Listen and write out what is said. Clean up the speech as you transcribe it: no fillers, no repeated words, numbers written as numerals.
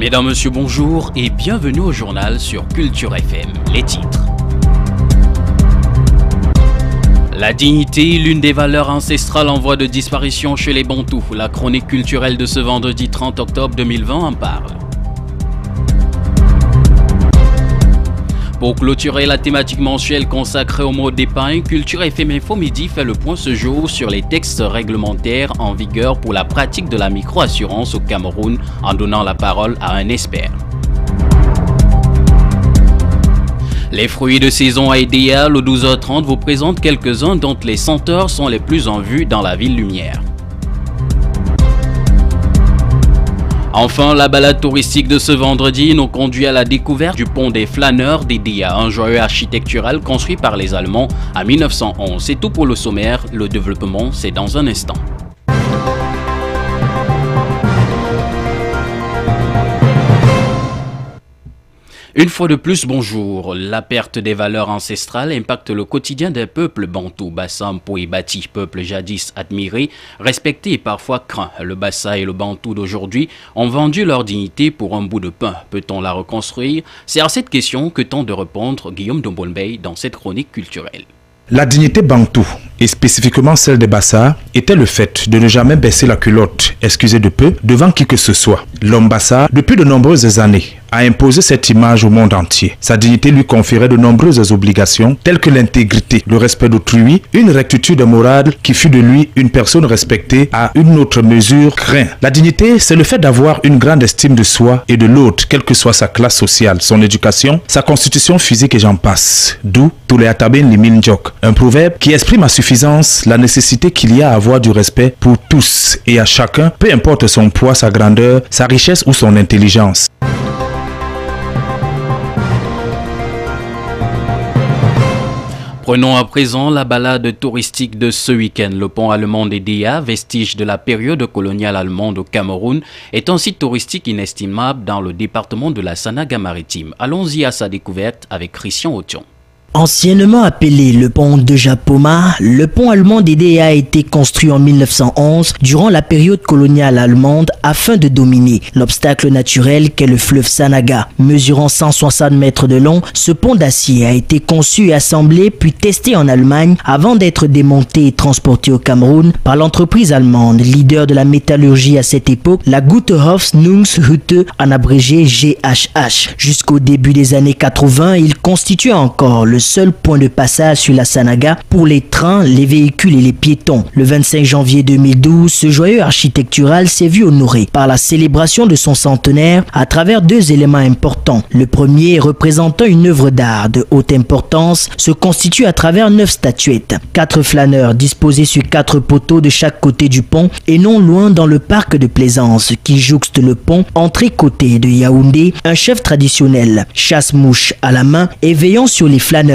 Mesdames, Messieurs, bonjour et bienvenue au journal sur Culture FM. Les titres. La dignité, l'une des valeurs ancestrales en voie de disparition chez les Bantous. La chronique culturelle de ce vendredi 30 octobre 2020 en parle. Pour clôturer la thématique mensuelle consacrée au mot d'épingle, Culture FM Info Midi fait le point ce jour sur les textes réglementaires en vigueur pour la pratique de la microassurance au Cameroun en donnant la parole à un expert. Les fruits de saison à Idéal au 12h30 vous présentent quelques-uns dont les senteurs sont les plus en vue dans la ville lumière. Enfin, la balade touristique de ce vendredi nous conduit à la découverte du pont des Flâneurs d'Edea, un joyau architectural construit par les Allemands en 1911. C'est tout pour le sommaire, le développement c'est dans un instant. Une fois de plus, bonjour. La perte des valeurs ancestrales impacte le quotidien des peuples bantous. Bassa, Mpo et Bati, peuple jadis admiré, respecté et parfois craint. Le Bassa et le bantou d'aujourd'hui ont vendu leur dignité pour un bout de pain. Peut-on la reconstruire? C'est à cette question que tente de répondre Guillaume Dombolbey dans cette chronique culturelle. La dignité bantou, et spécifiquement celle des Bassa, était le fait de ne jamais baisser la culotte, excusez de peu, devant qui que ce soit. L'homme Bassa, depuis de nombreuses années, a imposé cette image au monde entier. Sa dignité lui conférait de nombreuses obligations, telles que l'intégrité, le respect d'autrui, une rectitude morale qui fut de lui une personne respectée à une autre mesure craint. La dignité, c'est le fait d'avoir une grande estime de soi et de l'autre, quelle que soit sa classe sociale, son éducation, sa constitution physique et j'en passe. D'où tous les Atabin Limin Djok, un proverbe qui exprime à suffisance la nécessité qu'il y a à avoir du respect pour tous et à chacun, peu importe son poids, sa grandeur, sa richesse ou son intelligence. Prenons à présent la balade touristique de ce week-end. Le pont allemand d'Edea, vestige de la période coloniale allemande au Cameroun, est un site touristique inestimable dans le département de la Sanaga-Maritime. Allons-y à sa découverte avec Christian Othion. Anciennement appelé le pont de Japoma, le pont allemand d'Edea a été construit en 1911 durant la période coloniale allemande afin de dominer l'obstacle naturel qu'est le fleuve Sanaga. Mesurant 160 mètres de long, ce pont d'acier a été conçu et assemblé puis testé en Allemagne avant d'être démonté et transporté au Cameroun par l'entreprise allemande, leader de la métallurgie à cette époque, la Güterhofnungshütte, en abrégé GHH. Jusqu'au début des années 80, il constituait encore le seul point de passage sur la Sanaga pour les trains, les véhicules et les piétons. Le 25 janvier 2012, ce joyau architectural s'est vu honoré par la célébration de son centenaire à travers deux éléments importants. Le premier, représentant une œuvre d'art de haute importance, se constitue à travers 9 statuettes. 4 flâneurs disposés sur 4 poteaux de chaque côté du pont et non loin dans le parc de plaisance qui jouxte le pont, entrée-côté de Yaoundé, un chef traditionnel, chasse-mouche à la main et veillant sur les flâneurs.